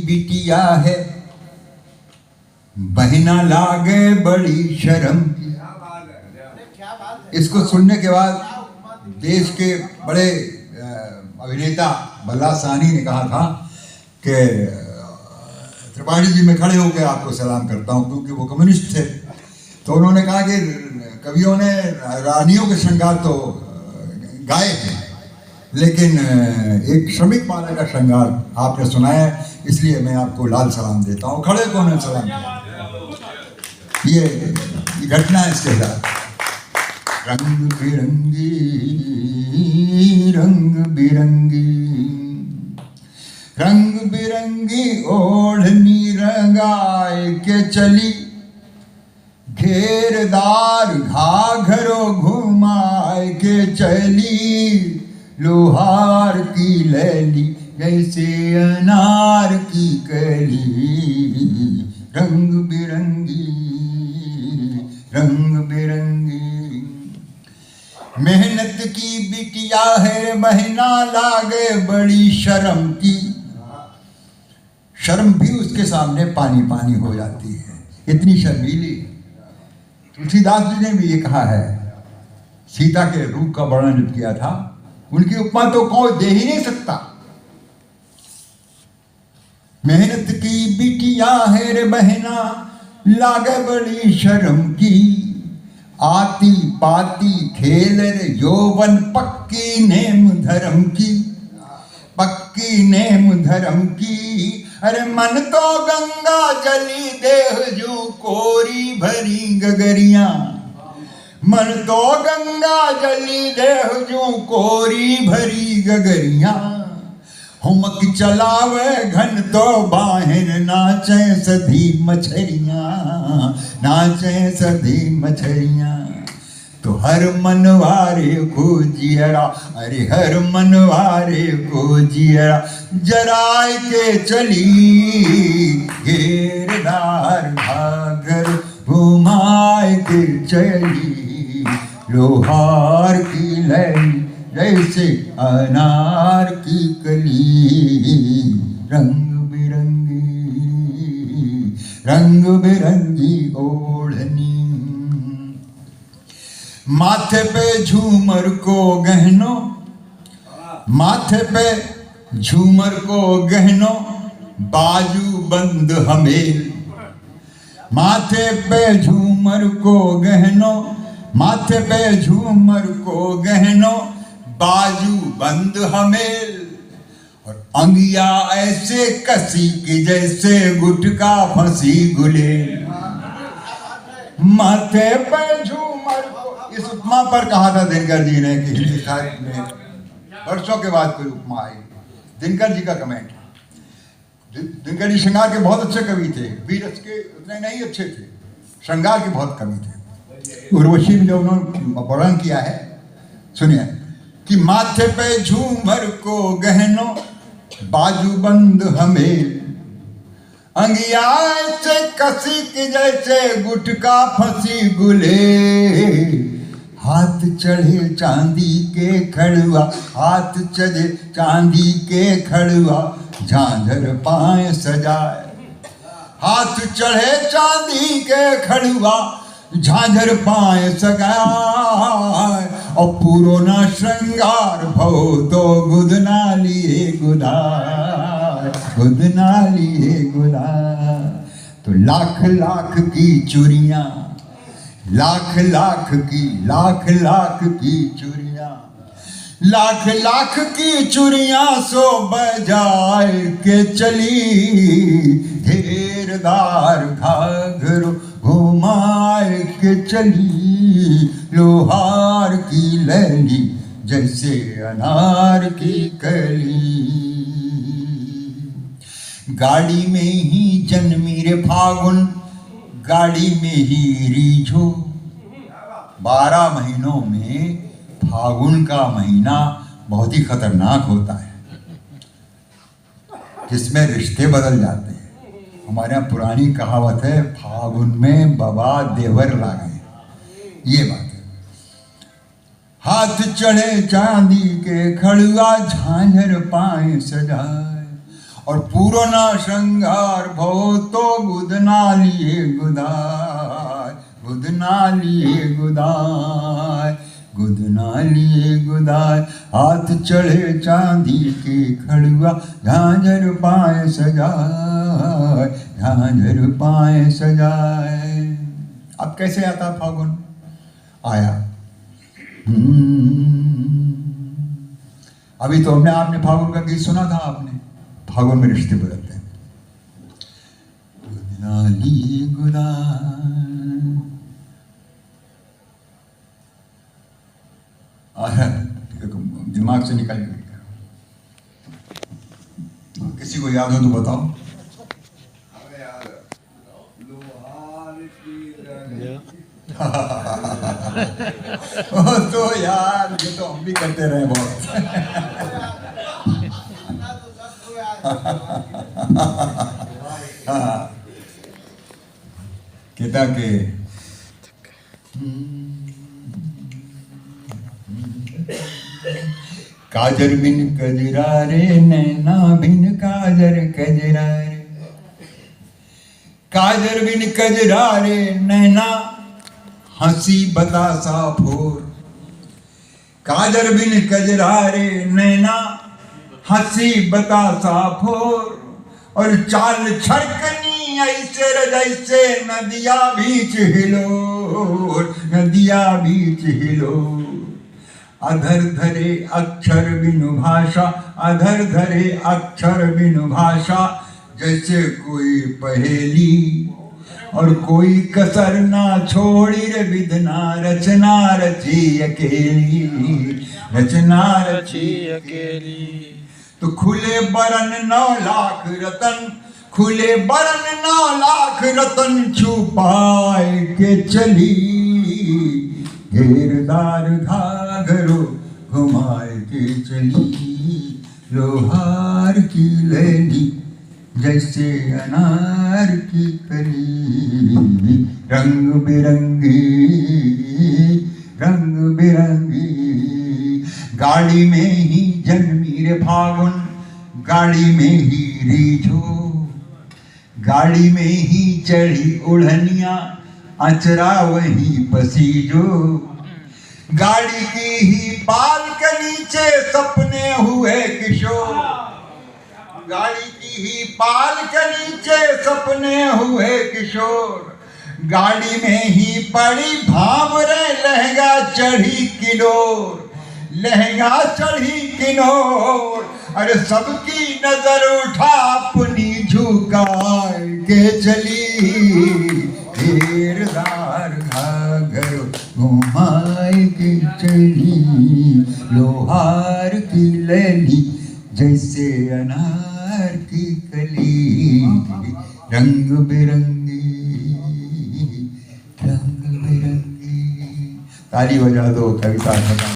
बिटिया है, बहना लागे बड़ी शर्म की। इसको सुनने के बाद देश के बड़े अभिनेता बल्ला साहनी ने कहा था कि त्रिपाठी जी मैं खड़े होकर आपको सलाम करता हूं, क्योंकि वो कम्युनिस्ट थे। तो उन्होंने कहा कि कवियों ने रानियों के श्रृंगार तो गाए हैं, लेकिन एक श्रमिक माता का श्रृंगार आपने सुनाया, इसलिए मैं आपको लाल सलाम देता हूँ। खड़े को ने सलाम किया। ये घटना है इसके साथ। रंग बिरंगी रंग बिरंगी रंग बिरंगी ओढ़नी रंगाए के चली, घेरदार घाघरो घुमाए के चली, लोहार की लैली जैसे अनार की कली। रंग बिरंगी रंग बिरंगी, मेहनत की बिटिया है, महीना लागे बड़ी शर्म की। शर्म भी उसके सामने पानी पानी हो जाती है, इतनी शर्मीली। तुलसीदास जी ने भी ये कहा है, सीता के रूप का वर्णन जब किया था, उनकी उपमा तो कोई दे ही नहीं सकता। मेहनत की बिटिया है रे बहना, लागे बड़ी शर्म की। आती पाती खेल रे यौवन, पक्की नेम धर्म की, पक्की नेम धर्म की। अरे मन तो गंगा जली, देह जो कोरी भरी गगरिया। मन तो गंगा जली, देह जो कोरी भरी गगरिया। हुमक चलावे घन तो बाहर, नाचे सधी मछरिया, नाचे सधी मछरिया। तो हर मनवारे को जियरा, अरे हर मनवारे को जियरा, जराय के चली, घेरदार घाघर घुमाए के चली, लोहार की लैली जैसे अनार की कली। रंग बिरंगी ओढ़नी, माथे पे झूमर को गहनों, माथे पे झूमर को गहनों, बाजू बंद हमेल। माथे पे झूमर को गहनों, माथे पे झूमर को गहनों, बाजू बंद हमेल। और अंगिया ऐसे कसी कि जैसे गुटका फंसी गुलेल। माथे पे झूमर को, इस उपमा पर कहा था दिनकर जी ने कि हिंदी साहित्य में वर्षों के बाद कोई उपमा आई। दिनकर जी का कमेंट, दिनकर जी श्रृंगार के बहुत अच्छे कवि थे, वीरस के उतने नहीं अच्छे थे, श्रृंगार के बहुत कवि थे। उर्वशी में जो उन्होंने वर्णन किया है, सुनिए कि माथे पे झूमर को गहनों, बाजू बंद हमेल। अंगिया से कसी की जैसे गुटका फंसी गुले। हाथ चढ़े चांदी के खड़ुआ, हाथ चढ़े चांदी के खड़ुआ, झांझर पाए सजाए। हाथ चढ़े चांदी के खड़ुआ, झांझर पाए सजाए। और पुरोना श्रृंगार भव तो गुदना लिए गुदार, गुदना लिए गुदार। तो लाख लाख की चूड़ियां, लाख लाख की चूड़ियां, लाख लाख की चूड़ियां सो बजाए के चली। घेरदार घाघरो घुमाए के चली, लोहार की लैली जैसे अनार की कली। गाड़ी में ही जन्मी रे फागुन, गाड़ी में ही रीझो। 12 महीनों में फागुन का महीना बहुत ही खतरनाक होता है, जिसमें रिश्ते बदल जाते हैं। हमारे यहाँ पुरानी कहावत है, फागुन में बाबा देवर लागे, ये बात है। हाथ चढ़े चांदी के खड़ुआ, झांझर पाए सजाए। और पूर्ण श्रृंगार भो तो गुदना लिए गुदाय, गुदना लिए गुदाय, गुदना लिए गुदाय। हाथ चढ़े चांदी के खड़ुआ, झांझर पाए सजाए, झांझर पाए सजाए। अब कैसे आता फागुन? आया। अभी तो आपने फागुन का गीत सुना था आपने। फागुन में रिश्ते बदलते हैं। गुदना लिए गुदाय, दिमाग से निकल गया। किसी को याद हो तो बताओ। तो यार ये तो हम भी करते रहे बहुत। कहता के काजर बिन कजरा रे, नैना बिन काजर कजरा रे, काजर बिन कजरा रे नैना, हंसी बतासा फोर। काजर बिन कजरा रे नैना, हंसी बतासा फोर। और चाल छड़कनी ऐसे जैसे नदिया बीच हिलोर, नदिया बीच हिलोर। अधर धरे अक्षर बिनु भाषा, अधर धरे अक्षर बिनु भाषा। जैसे कोई पहेली और कोई कसर ना छोड़ी रे विधना, रचना रची अकेली, रचना रची अकेली। तो खुले बरन 9 लाख रतन, खुले बरन 9 लाख रतन, छुपाए के चली। घेरदार घाघरो घुमाए के चली, लोहार की लैली जैसे अनार की कली। रंग बिरंगी, रंग बिरंगी। गाड़ी में ही जन्मी रे फागुन, गाड़ी में ही रीझो। गाड़ी में ही चढ़ी ओढ़निया, अचरा वही पसीजो। गाड़ी की ही पाल के नीचे सपने हुए किशोर। गाड़ी की ही पाल के नीचे सपने हुए किशोर। गाड़ी में ही पड़ी भांवरे, लहंगा चढ़ी किनोर, लहंगा चढ़ी किनोर। अरे सबकी नजर उठा अपनी झुकाए के चली। घेरदार घाघरो घुमाए के चली, लोहार की लैली जैसे अनार की कली। रंग बिरंगी, रंग बिरंगी। ताली बजा दो कविता खत्म।